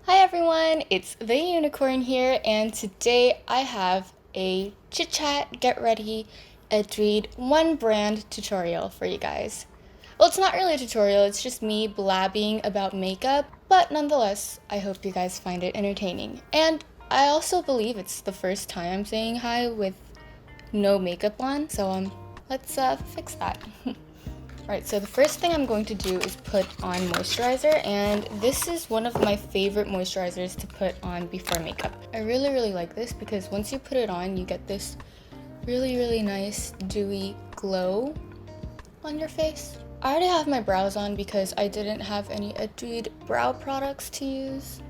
Hi everyone, it's the Unicorn here, and today I have a chit chat, get ready, Etude one brand tutorial for you guys. Well, it's not really a tutorial, it's just me blabbing about makeup, but nonetheless, I hope you guys find it entertaining. And I also believe it's the first time I'm saying hi with no makeup on, so let's fix that. Alright, so the first thing I'm going to do is put on moisturizer, and this is one of my favorite moisturizers to put on before makeup. I really like this because once you put it on, you get this really nice dewy glow on your face. I already have my brows on because I didn't have any Etude brow products to use.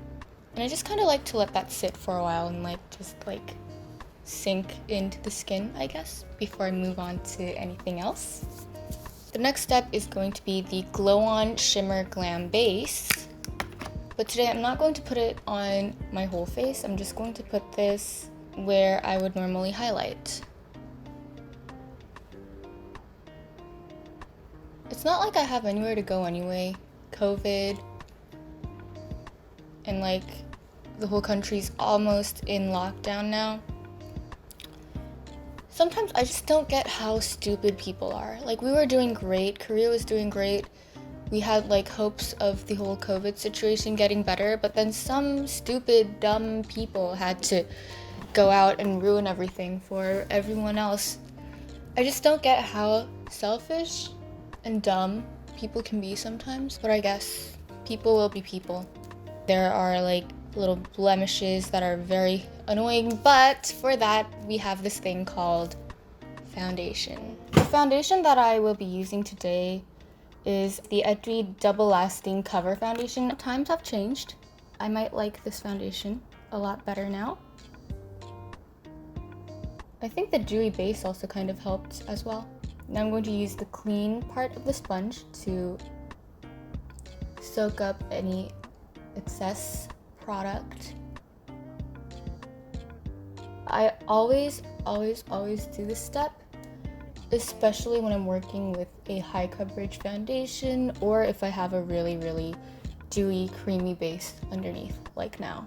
And I just kind of like to let that sit for a while and just sink into the skin, I guess, before I move on to anything else. The next step is going to be the Glow On Shimmer Glam base. But today I'm not going to put it on my whole face. I'm just going to put this where I would normally highlight. It's not like I have anywhere to go anyway. COVID. And the whole country's almost in lockdown now. Sometimes I just don't get how stupid people are. We were doing great, Korea was doing great. We had hopes of the whole COVID situation getting better, but then some stupid, dumb people had to go out and ruin everything for everyone else. I just don't get how selfish and dumb people can be sometimes, but I guess people will be people. There are little blemishes that are very annoying, but for that we have this thing called foundation. The foundation that I will be using today is the Etude Double Lasting Cover Foundation. Times have changed. I might like this foundation a lot better now. I think the dewy base also kind of helped as well. Now I'm going to use the clean part of the sponge to soak up any excess product. I always do this step, especially when I'm working with a high coverage foundation or if I have a really dewy, creamy base underneath, like now.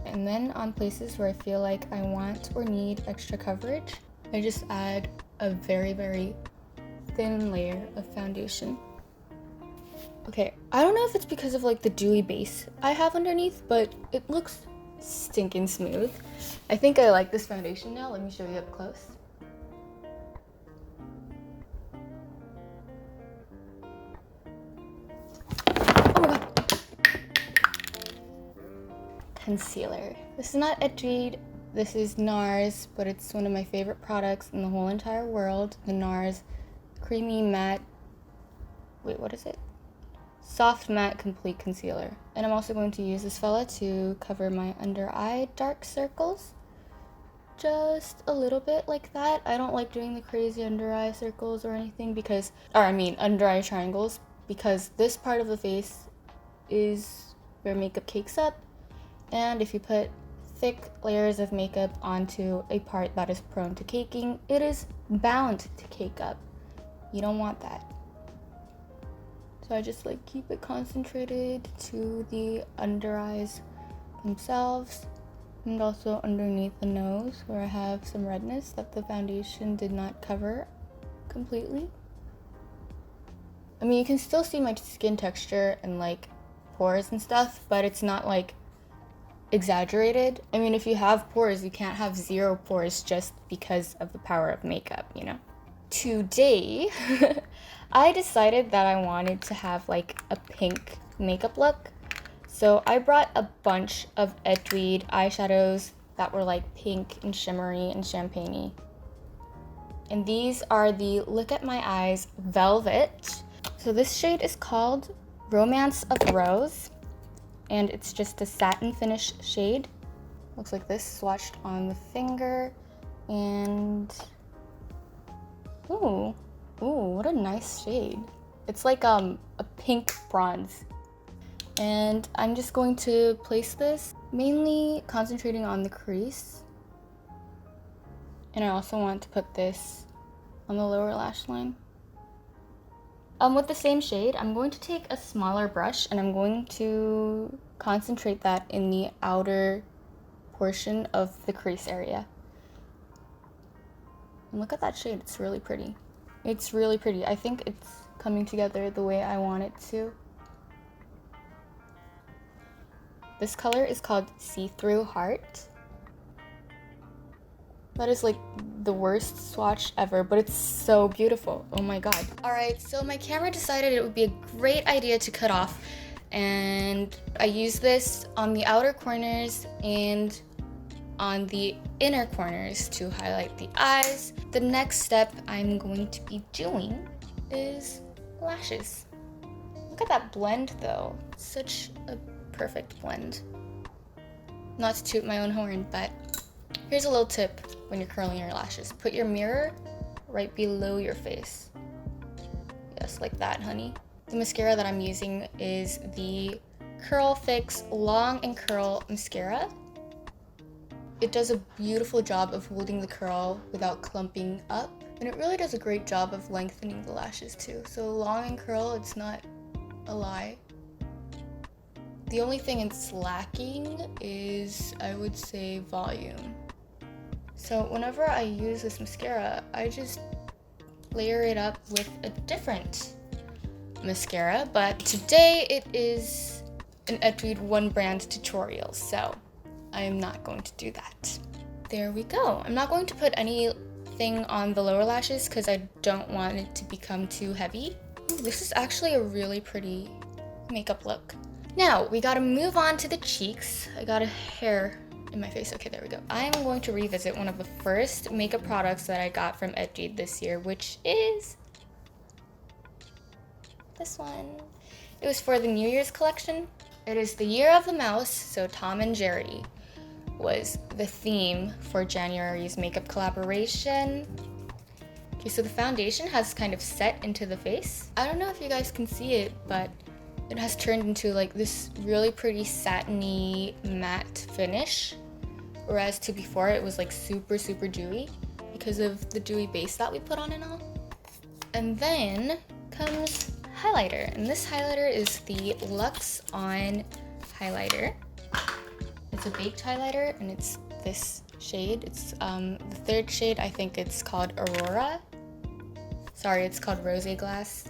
And then on places where I feel like I want or need extra coverage, I just add a very thin layer of foundation. Okay, I don't know if it's because of the dewy base I have underneath, but it looks stinking smooth. I think I like this foundation now. Let me show you up close. Oh my god. Concealer. This is not Etude, this is NARS, but it's one of my favorite products in the whole entire world. The NARS Creamy Matte, wait, what is it? Soft Matte Complete Concealer. And I'm also going to use this fella to cover my under eye dark circles. Just a little bit like that. I don't like doing the crazy under eye circles or anything under eye triangles, because this part of the face is where makeup cakes up. And if you put thick layers of makeup onto a part that is prone to caking, it is bound to cake up. You don't want that. So I just keep it concentrated to the under eyes themselves, and also underneath the nose where I have some redness that the foundation did not cover completely. I mean, you can still see my skin texture and pores and stuff, but it's not exaggerated. I mean, if you have pores, you can't have zero pores just because of the power of makeup, you know? Today, I decided that I wanted to have a pink makeup look. So I brought a bunch of Etude eyeshadows that were pink and shimmery and champagne-y. And these are the Look at My Eyes Velvet. So this shade is called Romance of Rose, and it's just a satin finish shade. Looks like this swatched on the finger, and ooh, what a nice shade. It's a pink bronze. And I'm just going to place this, mainly concentrating on the crease. And I also want to put this on the lower lash line. With the same shade, I'm going to take a smaller brush and I'm going to concentrate that in the outer portion of the crease area. And look at that shade, it's really pretty. It's really pretty. I think it's coming together the way I want it to. This color is called See-Through Heart. That is like the worst swatch ever, but it's so beautiful. Oh my god. Alright, so my camera decided it would be a great idea to cut off, and I use this on the outer corners and on the inner corners to highlight the eyes. The next step I'm going to be doing is lashes. Look at that blend though. Such a perfect blend. Not to toot my own horn, but here's a little tip when you're curling your lashes. Put your mirror right below your face. Yes, like that, honey. The mascara that I'm using is the Curl Fix Long&Curl mascara. It does a beautiful job of holding the curl without clumping up, and it really does a great job of lengthening the lashes too. So Long&Curl, it's not a lie. The only thing it's lacking is, I would say, volume. So whenever I use this mascara, I just layer it up with a different mascara, but today it is an Etude one brand tutorial, so I am not going to do that. There we go. I'm not going to put anything on the lower lashes because I don't want it to become too heavy. Ooh, this is actually a really pretty makeup look. Now, we gotta move on to the cheeks. I got a hair in my face. Okay, there we go. I'm going to revisit one of the first makeup products that I got from Etude this year, which is this one. It was for the New Year's collection. It is the Year of the Mouse, so Tom and Jerry was the theme for January's makeup collaboration. Okay, so the foundation has kind of set into the face. I don't know if you guys can see it, but it has turned into like this really pretty satiny matte finish, whereas to before it was like super dewy because of the dewy base that we put on and all. And then comes highlighter, and this highlighter is the Luxe On highlighter. It's a baked highlighter and it's this shade. It's the third shade. I think it's called Aurora. Sorry, it's called Rose Glass.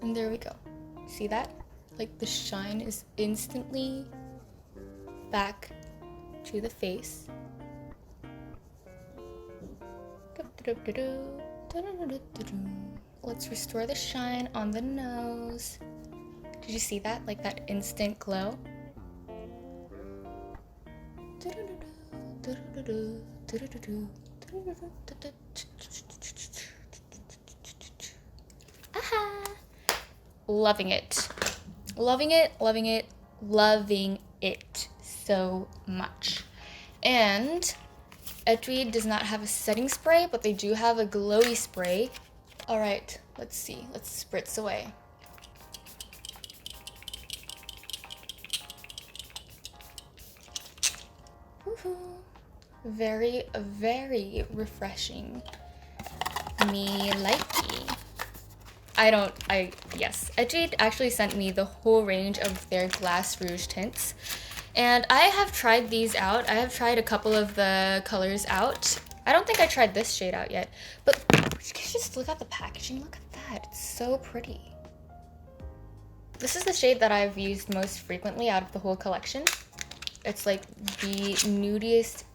And there we go. See that? Like the shine is instantly back to the face. Let's restore the shine on the nose. Did you see that? Like that instant glow? Aha! Loving it. Loving it, loving it, loving it so much. And Etude does not have a setting spray, but they do have a glowy spray. All right, let's see. Let's spritz away. Woohoo. Very, very refreshing. Me likey. Yes. Etude actually sent me the whole range of their Glass Rouge tints. And I have tried these out. I have tried a couple of the colors out. I don't think I tried this shade out yet. But just look at the packaging. Look at that. It's so pretty. This is the shade that I've used most frequently out of the whole collection. It's like the nudiest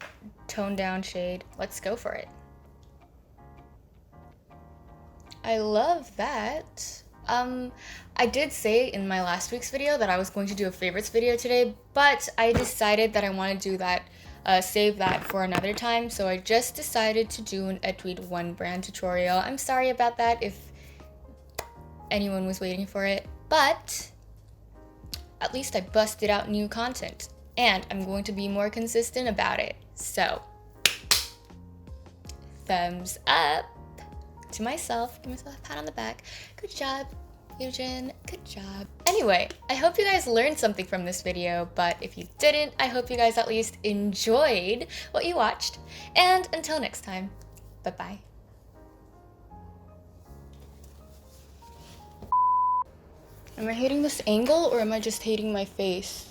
toned down shade. Let's go for it. I love that. I did say in my last week's video that I was going to do a favorites video today, but I decided that I want to do that, save that for another time. So I just decided to do an Etude one brand tutorial. I'm sorry about that if anyone was waiting for it, but at least I busted out new content and I'm going to be more consistent about it. So thumbs up to myself, give myself a pat on the back. Good job, Eugen, good job. Anyway, I hope you guys learned something from this video, but if you didn't, I hope you guys at least enjoyed what you watched. And until next time, bye-bye. Am I hating this angle or am I just hating my face?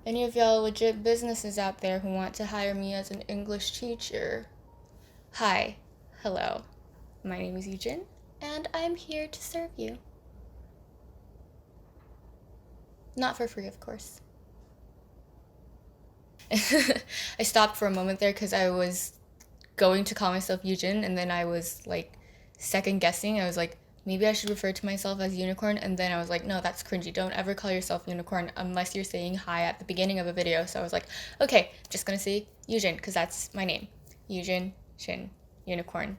Any of y'all legit businesses out there who want to hire me as an English teacher? Hi, hello. My name is Eugene, and I'm here to serve you. Not for free, of course. I stopped for a moment there because I was going to call myself Eugene, and then I was like second guessing. I was like, maybe I should refer to myself as unicorn, and then I was like, no, that's cringy. Don't ever call yourself unicorn unless you're saying hi at the beginning of a video. So I was like, okay, just gonna say Eugene because that's my name. Eugene Shin Unicorn.